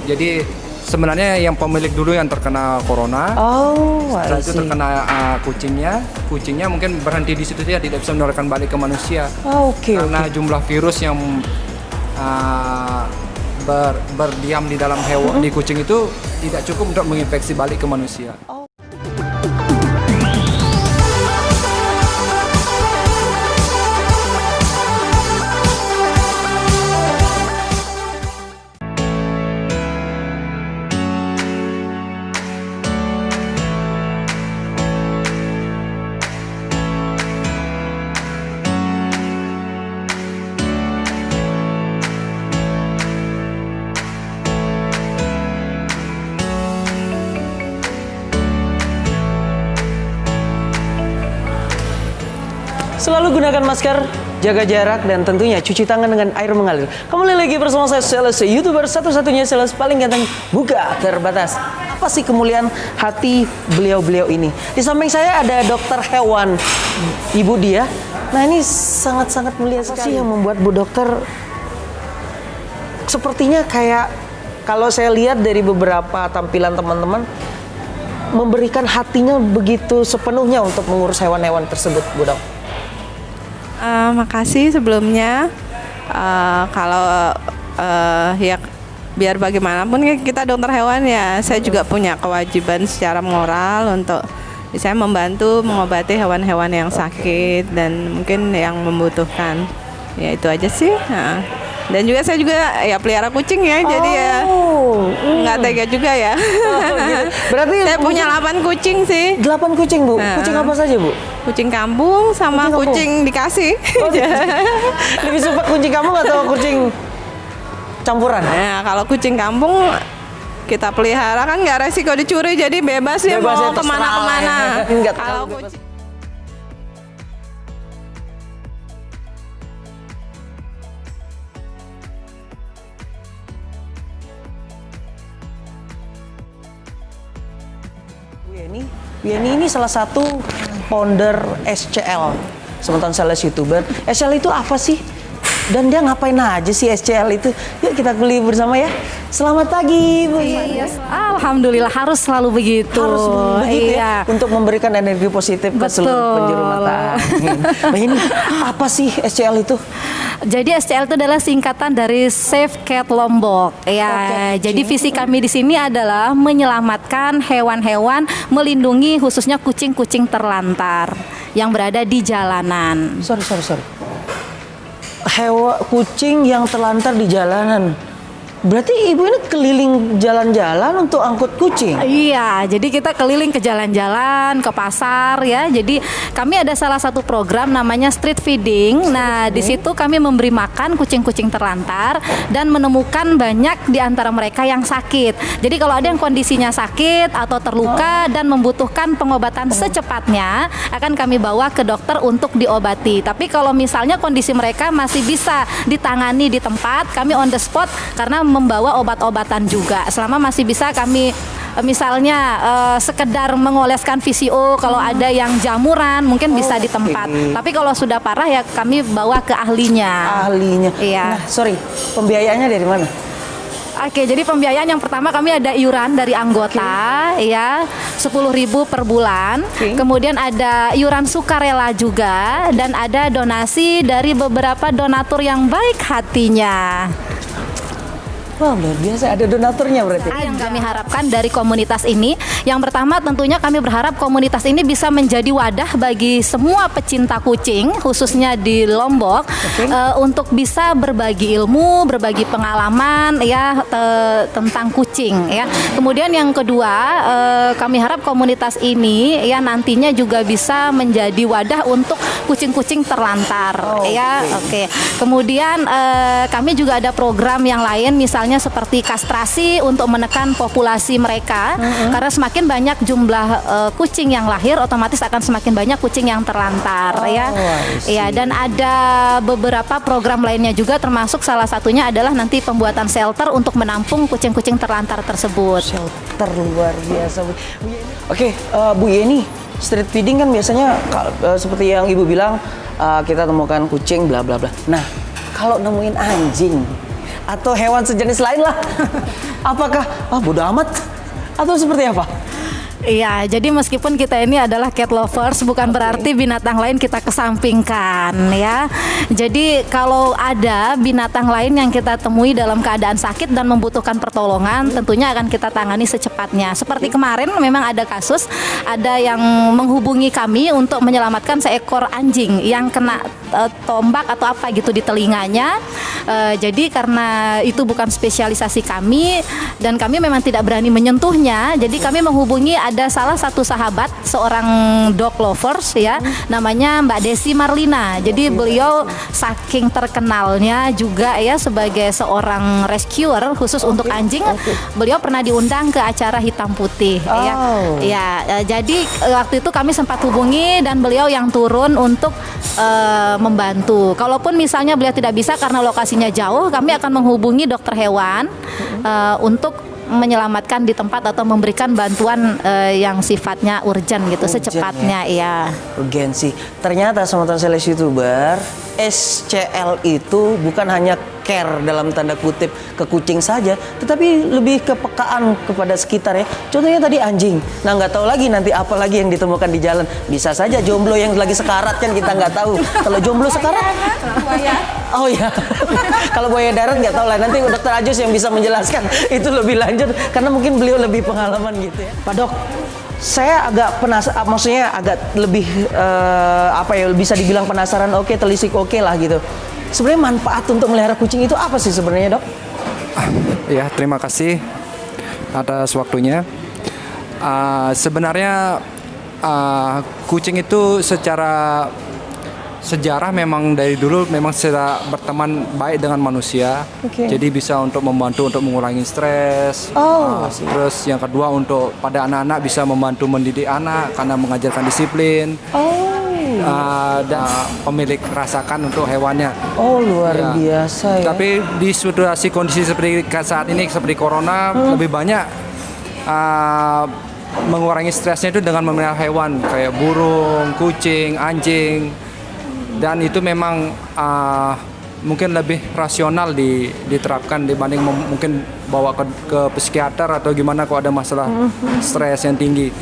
Jadi sebenarnya yang pemilik dulu yang terkena corona. Setelah itu terkena kucingnya mungkin berhenti di situ saja, tidak bisa menularkan balik ke manusia. Karena jumlah virus yang berdiam di dalam hewan di kucing itu tidak cukup untuk menginfeksi balik ke manusia. Selalu gunakan masker, jaga jarak, dan tentunya cuci tangan dengan air mengalir. Kembali lagi bersama saya, Sales, YouTuber satu-satunya Sales paling ganteng buka terbatas. Apa sih kemuliaan hati beliau-beliau ini? Di samping saya ada dokter hewan, Ibu Dia. Nah, ini sangat-sangat mulia sekali. Apa sih yang membuat Bu Dokter sepertinya kayak, kalau saya lihat dari beberapa tampilan teman-teman, memberikan hatinya begitu sepenuhnya untuk mengurus hewan-hewan tersebut, Bu Dok? Makasih sebelumnya. Kalau ya biar bagaimanapun kita dokter hewan ya, saya juga punya kewajiban secara moral untuk saya membantu mengobati hewan-hewan yang sakit dan mungkin yang membutuhkan. Ya itu aja sih. Dan juga saya juga ya pelihara kucing ya, jadi ya nggak tega juga ya. Gitu. Berarti saya punya 8 kucing sih. 8 kucing, Bu. Kucing apa saja, Bu? Kucing kampung sama kucing dikasih. Lebih suka kucing kampung atau kucing campuran? Nah, kalau kucing kampung kita pelihara kan nggak resiko dicuri, jadi bebas ya mau ya, kemana-kemana. Ya. Kalau kucing Bu Yeni ini salah satu founder SCL, sementara Sales YouTuber. SCL itu apa sih? Dan dia ngapain aja sih SCL itu? Yuk kita kulik bersama ya. Selamat pagi, Bu. Iya, alhamdulillah harus selalu begitu. Harus begitu ya, untuk memberikan energi positif ke seluruh penjuru mata angin. Nah, ini apa sih SCL itu? Jadi SCL itu adalah singkatan dari Save Cat Lombok. Ya, jadi visi kami di sini adalah menyelamatkan hewan-hewan, melindungi khususnya kucing-kucing terlantar yang berada di jalanan. Sorry. Kucing yang terlantar di jalanan. Berarti Ibu ini keliling jalan-jalan untuk angkut kucing? Iya, jadi kita keliling ke jalan-jalan, ke pasar ya. Jadi kami ada salah satu program namanya street feeding. Nah, di situ kami memberi makan kucing-kucing terlantar dan menemukan banyak di antara mereka yang sakit. Jadi kalau ada yang kondisinya sakit atau terluka dan membutuhkan pengobatan secepatnya, akan kami bawa ke dokter untuk diobati. Tapi kalau misalnya kondisi mereka masih bisa ditangani di tempat, kami on the spot karena membawa obat-obatan juga. Selama masih bisa kami misalnya sekedar mengoleskan VCO, kalau ada yang jamuran mungkin bisa di tempat. Tapi kalau sudah parah ya kami bawa ke ahlinya. Iya. Nah, sorry, pembiayaannya dari mana? Oke, jadi pembiayaan yang pertama kami ada iuran dari anggota, ya 10.000 per bulan. Kemudian ada iuran sukarela juga, dan ada donasi dari beberapa donatur yang baik hatinya. Wah, luar biasa, ada donaturnya berarti. Yang kami harapkan dari komunitas ini, yang pertama tentunya kami berharap komunitas ini bisa menjadi wadah bagi semua pecinta kucing, khususnya di Lombok, untuk bisa berbagi ilmu, berbagi pengalaman ya tentang kucing ya. Kemudian yang kedua, kami harap komunitas ini ya nantinya juga bisa menjadi wadah untuk kucing-kucing terlantar ya. Kemudian kami juga ada program yang lain, misalnya seperti kastrasi untuk menekan populasi mereka, karena semakin banyak jumlah kucing yang lahir, otomatis akan semakin banyak kucing yang terlantar ya. Dan ada beberapa program lainnya juga, termasuk salah satunya adalah nanti pembuatan shelter untuk menampung kucing-kucing terlantar tersebut. Shelter luar biasa, Bu. Bu Yeni, street feeding kan biasanya seperti yang Ibu bilang, kita temukan kucing bla bla bla. Nah, kalau nemuin anjing atau hewan sejenis lain lah. Apakah bodo amat atau seperti apa? Iya, jadi meskipun kita ini adalah cat lovers, bukan berarti binatang lain kita kesampingkan ya. Jadi kalau ada binatang lain yang kita temui dalam keadaan sakit dan membutuhkan pertolongan, tentunya akan kita tangani secepatnya. Seperti kemarin memang ada kasus, ada yang menghubungi kami untuk menyelamatkan seekor anjing yang kena tombak atau apa gitu di telinganya. Jadi karena itu bukan spesialisasi kami dan kami memang tidak berani menyentuhnya, jadi kami menghubungi ada salah satu sahabat seorang dog lovers ya, namanya Mbak Desi Marlina. Jadi beliau saking terkenalnya juga ya sebagai seorang rescuer khusus untuk anjing, beliau pernah diundang ke acara Hitam Putih ya. Jadi waktu itu kami sempat hubungi dan beliau yang turun untuk membantu. Kalaupun misalnya beliau tidak bisa karena lokasinya jauh, kami akan menghubungi dokter hewan untuk menyelamatkan di tempat atau memberikan bantuan yang sifatnya urgent gitu, secepatnya ya. Urgensi. Ternyata teman-teman sales YouTuber, SCL itu bukan hanya care dalam tanda kutip ke kucing saja, tetapi lebih kepekaan kepada sekitar ya. Contohnya tadi anjing. Nah nggak tahu lagi nanti apa lagi yang ditemukan di jalan. Bisa saja jomblo yang lagi sekarat kan kita nggak tahu. Kalau jomblo sekarat, oh ya. Kalau buaya darat nggak tahu lah. Nanti dokter Ajus yang bisa menjelaskan itu lebih lanjut karena mungkin beliau lebih pengalaman gitu ya. Pak Dok, saya agak penasaran, maksudnya agak lebih bisa dibilang penasaran, telisik lah gitu. Sebenarnya manfaat untuk melihara kucing itu apa sih sebenarnya, Dok? Ya, terima kasih atas waktunya. Sebenarnya kucing itu secara sejarah memang dari dulu memang sudah berteman baik dengan manusia. Jadi bisa untuk membantu untuk mengurangi stres. Terus yang kedua untuk pada anak-anak bisa membantu mendidik anak karena mengajarkan disiplin. Dan pemilik rasakan untuk hewannya. Luar biasa ya. Tapi di situasi kondisi seperti saat ini seperti corona lebih banyak mengurangi stresnya itu dengan memelihara hewan kayak burung, kucing, anjing. Dan itu memang mungkin lebih rasional diterapkan dibanding mungkin bawa ke psikiater atau gimana kalau ada masalah stres yang tinggi.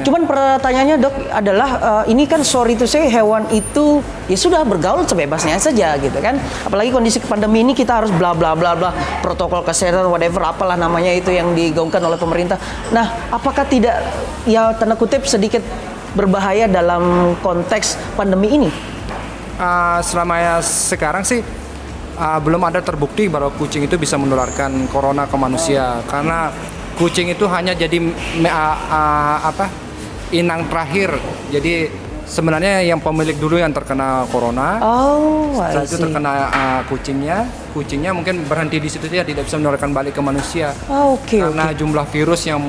Cuman pertanyaannya Dok adalah ini kan sorry to say hewan itu ya sudah bergaul sebebasnya saja gitu kan. Apalagi kondisi pandemi ini kita harus bla bla bla bla protokol kesehatan whatever apalah namanya itu yang digaungkan oleh pemerintah. Nah, apakah tidak ya tanda kutip sedikit berbahaya dalam konteks pandemi ini? Selama sekarang sih belum ada terbukti bahwa kucing itu bisa menularkan corona ke manusia karena kucing itu hanya jadi inang terakhir. Jadi sebenarnya yang pemilik dulu yang terkena corona, setelah itu terkena kucingnya mungkin berhenti di situ, dia tidak bisa menularkan balik ke manusia karena jumlah virus yang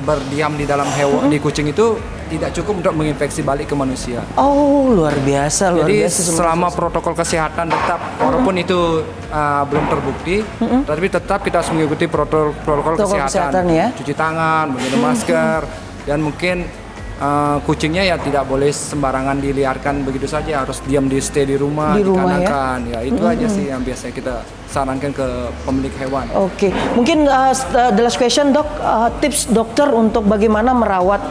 berdiam di dalam hewan di kucing itu tidak cukup untuk menginfeksi balik ke manusia. Luar biasa. Jadi selama protokol kesehatan tetap, walaupun itu belum terbukti, tapi tetap kita harus mengikuti protokol kesehatan ya? Cuci tangan, menggunakan masker, dan mungkin kucingnya ya tidak boleh sembarangan diliarkan begitu saja, harus diam stay di rumah, dikandangkan. Ya itu aja sih yang biasanya kita sarankan ke pemilik hewan. Mungkin the last question Dok, tips dokter untuk bagaimana merawat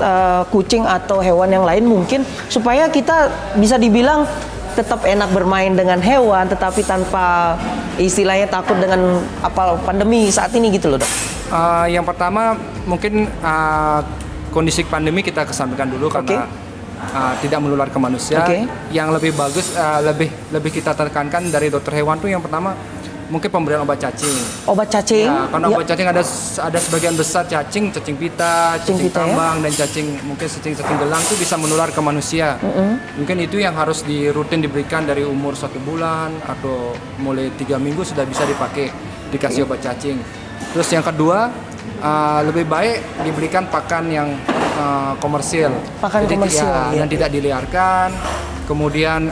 kucing atau hewan yang lain mungkin supaya kita bisa dibilang tetap enak bermain dengan hewan tetapi tanpa istilahnya takut dengan pandemi saat ini gitu loh Dok. Yang pertama mungkin kondisi pandemi kita kesampingkan dulu karena tidak menular ke manusia. Yang lebih bagus lebih kita tekankan dari dokter hewan tuh yang pertama mungkin pemberian obat cacing. Obat cacing? Ya, karena obat cacing ada sebagian besar cacing pita, cacing tambang dan cacing gelang itu bisa menular ke manusia. Mungkin itu yang harus rutin diberikan dari umur 1 bulan atau mulai 3 minggu sudah bisa dikasih obat cacing. Terus yang kedua lebih baik diberikan pakan yang komersil. Yang tidak diliarkan. Kemudian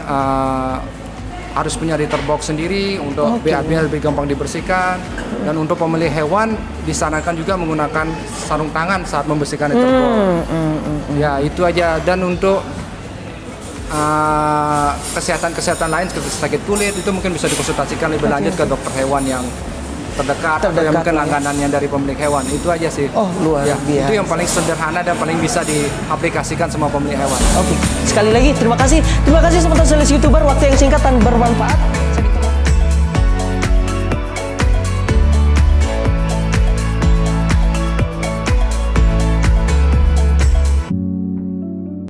harus punya litter box sendiri untuk biar lebih gampang dibersihkan. Dan untuk pemilik hewan disarankan juga menggunakan sarung tangan saat membersihkan litter box. Ya itu aja. Dan untuk kesehatan lain seperti sakit kulit itu mungkin bisa dikonsultasikan lebih lanjut ke dokter hewan yang terdekat atau yang mungkin langganannya dari pemilik hewan. Itu aja sih. Oh, luar biasa. Itu yang paling sederhana dan paling bisa diaplikasikan semua pemilik hewan. Oke. Sekali lagi terima kasih sobat sales YouTuber, waktu yang singkat dan bermanfaat.